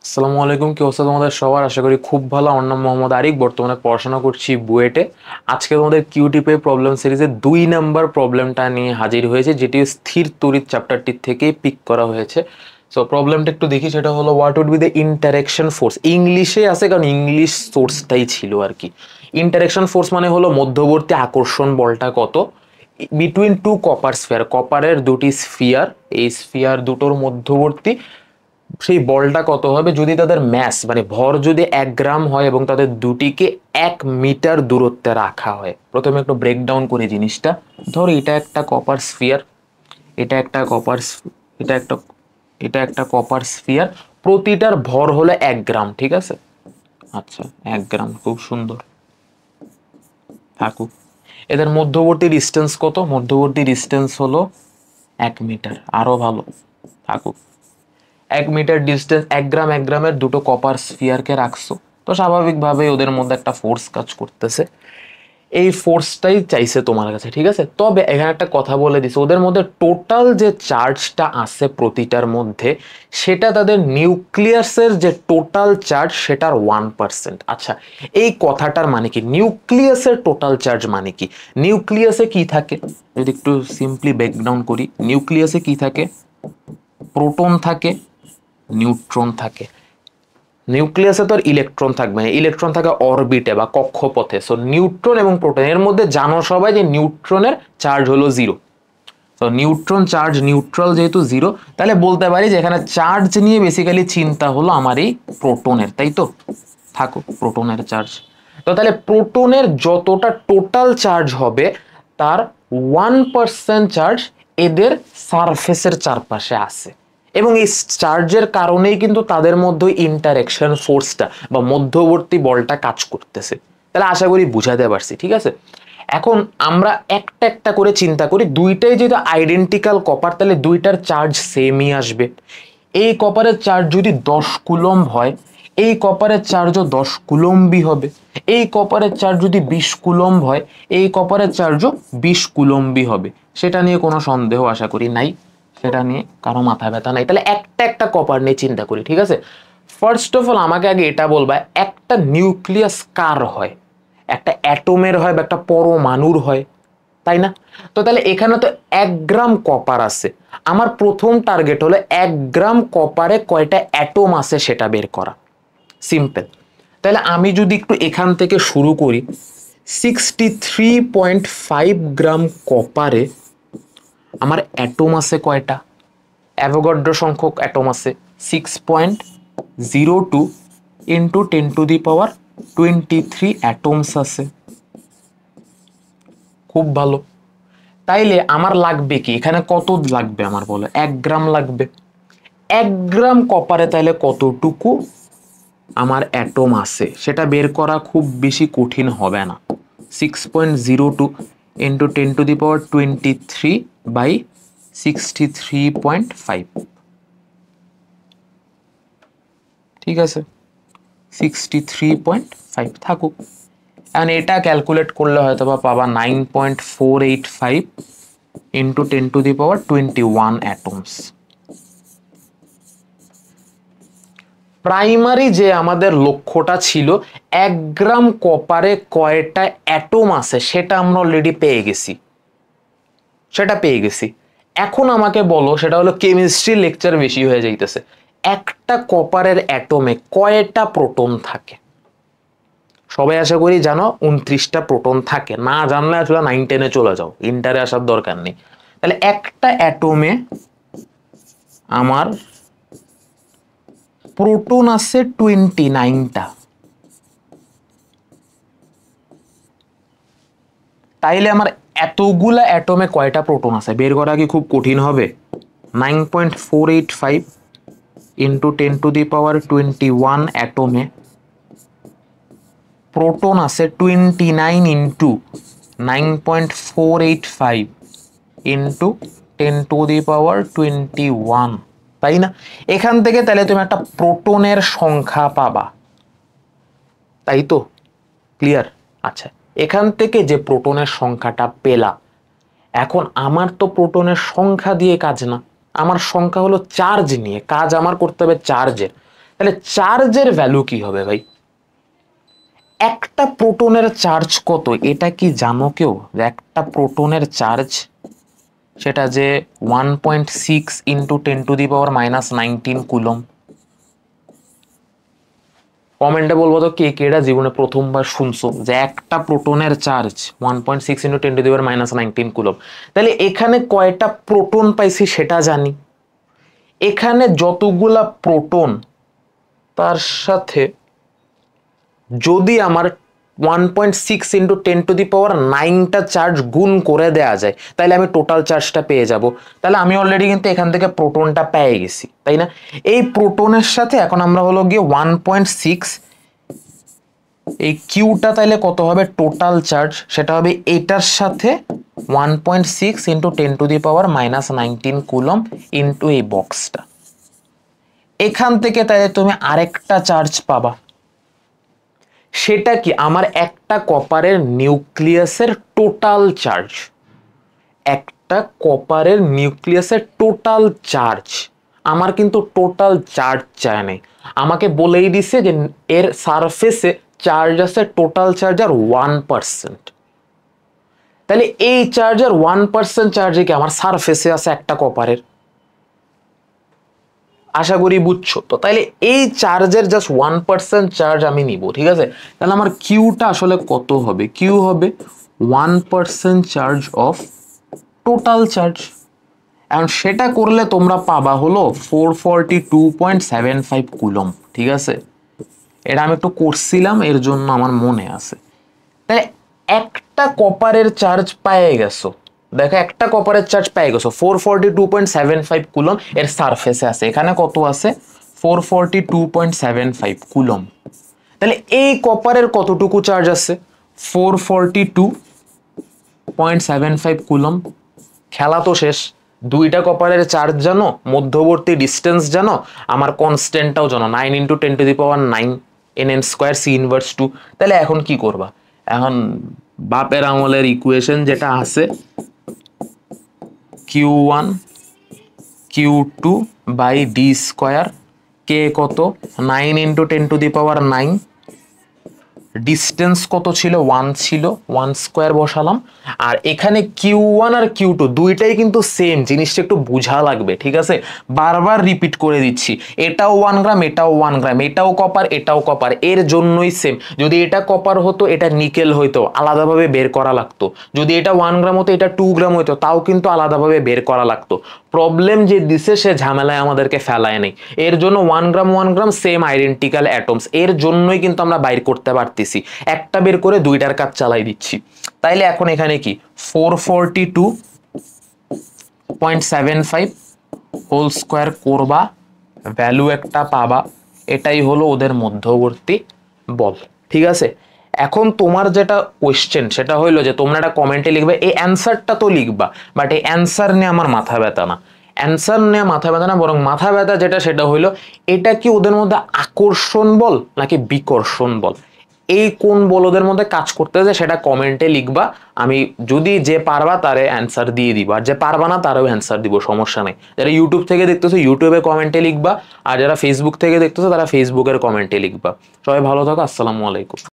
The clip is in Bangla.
আসসালামু আলাইকুম, কি অবস্থা তোমাদের সবার? আশা করি খুব ভালো। আমার নাম মোহাম্মদ আরিক, বর্তমানে পড়াশোনা করছি বুয়েটে। আজকে তোমাদের কিউটিপে প্রবলেম সিরিজের 2 নম্বর প্রবলেমটা নিয়ে হাজির হয়েছে, যেটি স্থির তড়িৎ চ্যাপ্টারটির থেকে পিক করা হয়েছে। সো প্রবলেমটা একটু দেখি। সেটা হলো what would be the interaction force. ইংলিশে আছে, কারণ ইংলিশ সোর্সটাই ছিল আর কি। ইন্টারেকশন ফোর্স মানে হলো মধ্যবর্তী আকর্ষণ বলটা কত বিটুইন টু কপার স্ফিয়ার। কপারের দুটি স্ফিয়ার, এই স্ফিয়ার দুটোর মধ্যবর্তী সেই বলটা কত হবে যদি তাদের ম্যাস মানে ভর যদি 1 গ্রাম হয় এবং তাদের দুটিকে 1 মিটার দূরত্বে রাখা হয়। প্রথমে একটু ব্রেকডাউন করি জিনিসটা। ধর এটা একটা কপার স্ফিয়ার, এটা একটা কপার, এটা একটা এটা একটা কপার স্ফিয়ার। প্রতিটার ভর হলো 1 গ্রাম, ঠিক আছে? আচ্ছা, 1 গ্রাম, খুব সুন্দর, থাকুক। এদের মধ্যবর্তী ডিস্টেন্স কত? মধ্যবর্তী ডিস্টেন্স হলো 1 মিটার, আরো ভালো, থাকুক। 1 মিটার ডিস্টেন্স, 1 গ্রাম, 1 গ্রামের দুটো কপার স্ফিয়ারকে রাখছো, তো স্বাভাবিকভাবে ওদের মধ্যে একটা ফোর্স কাজ করতেছে। এই ফোর্সটাই চাইছে তোমার কাছে, ঠিক আছে? তবে এখানে একটা কথা বলে দিছে, ওদের মধ্যে টোটাল যে চার্জটা আছে প্রতিটার মধ্যে, সেটা তাদের নিউক্লিয়াসের যে টোটাল চার্জ সেটার 1%। আচ্ছা, এই কথাটার মানে কি? নিউক্লিয়াসের টোটাল চার্জ মানে কি? নিউক্লিয়াসে কি থাকে যদি একটু সিম্পলি ব্রেকডাউন করি। নিউক্লিয়াসে কি থাকে? প্রোটন থাকে, নিউট্রন থাকে। নিউক্লিয়াসে তো আর ইলেকট্রন থাকবে না, ইলেকট্রন থাকে অরবিটে বা কক্ষপথে। সো নিউট্রন এবং প্রোটন এর মধ্যে জানো সবাই যে নিউট্রনের চার্জ হলো 0। তো নিউট্রন চার্জ নিউট্রাল যেহেতু 0, তাহলে বলতে পারি যে এখানে চার্জ নিয়ে বেসিক্যালি চিন্তা হলো আমার এই প্রোটনের, তাই তো? থাকুক প্রোটনের চার্জ। তো তাহলে প্রোটনের যতটা টোটাল চার্জ হবে তার 1% চার্জ এদের সারফেসের চারপাশে আছে, এবং এই চার্জের কারণেই কিন্তু তাদের মধ্যে ইন্টারেকশন ফোর্সটা বা মধ্যবর্তী বলটা কাজ করতেছে। তাহলে আশা করি বুঝাতে পারছি, ঠিক আছে? এখন আমরা একটা একটা করে চিন্তা করি। দুইটাই যেহেতু আইডেন্টিক্যাল কপার, তাহলে দুইটার চার্জ সেমই আসবে। এই কপারের চার্জ যদি 10 কুলম্ব হয়, এই কপারের চার্জও 10 কুলম্বই হবে। এই কপারের চার্জ যদি 20 কুলম্ব হয়, এই কপারের চার্জও 20 কুলম্বই হবে। সেটা নিয়ে কোনো সন্দেহ আশা করি নাই, সেটা নিয়ে কারো মাথা ব্যথা নাই। তাহলে একটা একটা কপার নিয়ে চিন্তা করি, ঠিক আছে? ফার্স্ট অফ অল আমাকে আগে এটা বলবা, একটা নিউক্লিয়াস কার হয়? একটা অ্যাটমের হয় বা একটা পরমাণুর হয়, তাই না? তো তাহলে এখানে তো 1 গ্রাম কপার আছে। আমার প্রথম টার্গেট হলো 1 গ্রাম কপারে কয়টা অ্যাটম আছে সেটা বের করা। সিম্পল। তাহলে আমি যদি একটু এখান থেকে শুরু করি, 63.5 গ্রাম কপারে আমার অ্যাটম আছে কয়টা? অ্যাভোগাড্রো সংখ্যক অ্যাটম আছে 6.02 ইন্টু 10⁻23 অ্যাটমস আছে। খুব ভালো। তাইলে আমার লাগবে কি? এখানে কত লাগবে আমার, বলো? 1 গ্রাম লাগবে। 1 গ্রাম কপারে তাহলে কতটুকু আমার অ্যাটম আছে সেটা বের করা খুব বেশি কঠিন হবে না। 6.02 ইন্টু 10⁻23 বাই 63.5, ঠিক আছে? 63.5 থাকুক। এখন এটা ক্যালকুলেট করলে হয়তো বা পাবা 9.485 ইন্টু 10⁻21 অ্যাটমস। প্রাইমারি যে আমাদের লক্ষ্যটা ছিল 1 গ্রাম কপারে কয়টা অ্যাটম আছে সেটা আমরা অলরেডি পেয়ে গেছি। এখন আমাকে বলো, সেটা হলো কেমিস্ট্রি লেকচার বেশি হয়ে যাইতেছে, একটা কপারের অ্যাটমে কয়টা প্রোটন থাকে? সবাই আশা করি জানো 29টা প্রোটন থাকে। না জানলে আসলে 9-10-এ চলে যাও, ইন্টারে আসার দরকার নেই। তাহলে একটা অ্যাটমে আমার প্রোটন আছে 29টা। তাইলে আমার এতগুলা অ্যাটমে কয়টা প্রোটন আছে বের করা কি খুব কঠিন হবে? 9.485 ইন্টু 10⁻21 অ্যাটমে প্রোটন আছে 29 ইন্টু 9.485 ইন্টু 10⁻21, তাই না? এখান থেকে তাহলে তুমি একটা প্রোটনের সংখ্যা পাবা, তাই তো? ক্লিয়ার? আচ্ছা, এখান থেকে যে প্রোটনের সংখ্যাটা পেলা, এখন আমার তো প্রোটনের সংখ্যা দিয়ে কাজ না, আমার সংখ্যা হলো চার্জ নিয়ে কাজ। আমার করতে হবে চার্জের। তাহলে চার্জের ভ্যালু কি হবে ভাই? একটা প্রোটনের চার্জ কত এটা কি জানো কেউ? একটা প্রোটনের চার্জ সেটা যে 1.6 ইন্টু 10⁻⁻19 কুলম। কমেন্টে বলবো তো কে কেটা জীবনে প্রথমবার শুনছো যে একটা প্রোটনের চার্জ 1.6 ইন্টু 10⁻⁻19 কুলম। তাহলে এখানে কয়টা প্রোটন পাইছি সেটা জানি, এখানে যতগুলা প্রোটন তার সাথে যদি আমার 1.6 ইন্টু 10⁻⁹ চার্জ গুণ করে দেয়া যায় তাহলে আমি টোটাল চার্জটা পেয়ে যাব। তাহলে আমি অলরেডি কিন্তু এখান থেকে প্রোটনটা পেয়ে গেছি, তাই না? এই প্রোটনের সাথে এখন আমরা হলো গিয়ে 1.6, এই কিউটা তাহলে কত হবে টোটাল চার্জ, সেটা হবে এটার সাথে 1.6 ইন্টু 10⁻⁻19 কুলম ইন্টু এই বক্সটা। এখান থেকে তাহলে তুমি আরেকটা চার্জ পাবা, সেটা কি আমার একটা কপারের নিউক্লিয়াসের টোটাল চার্জ। একটা কপারের নিউক্লিয়াসের টোটাল চার্জ, আমার কিন্তু টোটাল চার্জ চায় নাই, আমাকে বলেই দিছে যে এর সারফেসে চার্জ আছে টোটাল চার্জ আর 1%। তাহলে এই চার্জ আর 1% চার্জে কি আমার সারফেসে আছে একটা কপারের, আশা করি বুঝছো তো। তাইলে এই চার্জের জাস্ট 1% চার্জ আমি নিব, ঠিক আছে? তাহলে আমার কিউটা আসলে কত হবে? কিউ হবে 1% চার্জ অফ টোটাল চার্জ। এখন সেটা করলে তোমরা পাবা হলো 442.75 কুলম, ঠিক আছে? এটা আমি একটু করছিলাম এর জন্য আমার মনে আছে। তাহলে একটা কপারের চার্জ পেয়ে গেছো, দেখো একটা কপারের চার্জ পেয়ে গেছো 442.75 কুলম এর সারফেসে আছে, এখানে কত আছে 442.75 কুলম। তাহলে এই কপারের কতটুকু চার্জ আছে 442.75 কুলম। খেলা তো শেষ, দুইটা কপারের চার্জ জানো, মধ্যবর্তী ডিস্টেন্স জানো, আমার কনস্ট্যান্টটাও জানো 9 into 10⁹9 nn square C inverse 2। তাহলে এখন কি করবা? এখন বাপের আমলের ইকুয়েশন যেটা আছে Q1 Q2 by D square, কে কত 9 ইন্টু 10⁹9, ডিস্টেন্স কত ছিল 1 ছিল, 1 স্কোয়ার বসালাম। আর এখানে Q1 আর Q2 দুইটাই কিন্তু সেম, জিনিসটা একটু বোঝা লাগবে, ঠিক আছে? বারবার রিপিট করে দিচ্ছি, এটাও 1 গ্রাম এটাও 1 গ্রাম, এটাও কপার এটাও কপার, এর জন্যই সেম। যদি এটা কপার হতো এটা নিকেল হইতো, আলাদাভাবে বের করা লাগতো। যদি এটা 1 গ্রাম হতো এটা 2 গ্রাম হইতো, তাও কিন্তু আলাদাভাবে বের করা লাগতো। প্রবলেম যে দিছে সে ঝামেলায় আমাদেরকে ফেলায় নেই, এর জন্য 1 গ্রাম সেম আইডেন্টিক্যাল অ্যাটমস, এর জন্যই কিন্তু আমরা বাইর করতে পারতেছি, একটা বের করে দুইটার কাজ চালাই দিচ্ছি। তাইলে এখন এখানে কি 442.75 হোল স্কোয়ার করবা, ভ্যালু একটা পাবা, এটাই হলো ওদের মধ্যবর্তী বল, ঠিক আছে? এখন তোমার যেটা কোয়েশ্চেন সেটা হইলো যে তোমরা একটা কমেন্টে লিখবে, এই অ্যান্সারটা তো লিখবা, বাট এই অ্যান্সার নিয়ে আমার মাথা ব্যথা না। অ্যান্সার নিয়ে মাথা ব্যথা না, বরং মাথা ব্যথা যেটা সেটা হইলো এটা কি ওদের মধ্যে আকর্ষণ বল নাকি বিকর্ষণ বল, এই কোন বল ওদের মধ্যে কাজ করতেছে সেটা কমেন্টে লিখবা। আমি যদি যে পারবা তারে অ্যান্সার দিয়ে দিবা, আর যে পারবা না তারও অ্যান্সার দিব, সমস্যা নেই। যারা ইউটিউব থেকে দেখতেছো ইউটিউবে কমেন্টে লিখবা, আর যারা ফেসবুক থেকে দেখতেছো তারা ফেসবুকের কমেন্টে লিখবা। সবাই ভালো থাকো, আসসালামু আলাইকুম।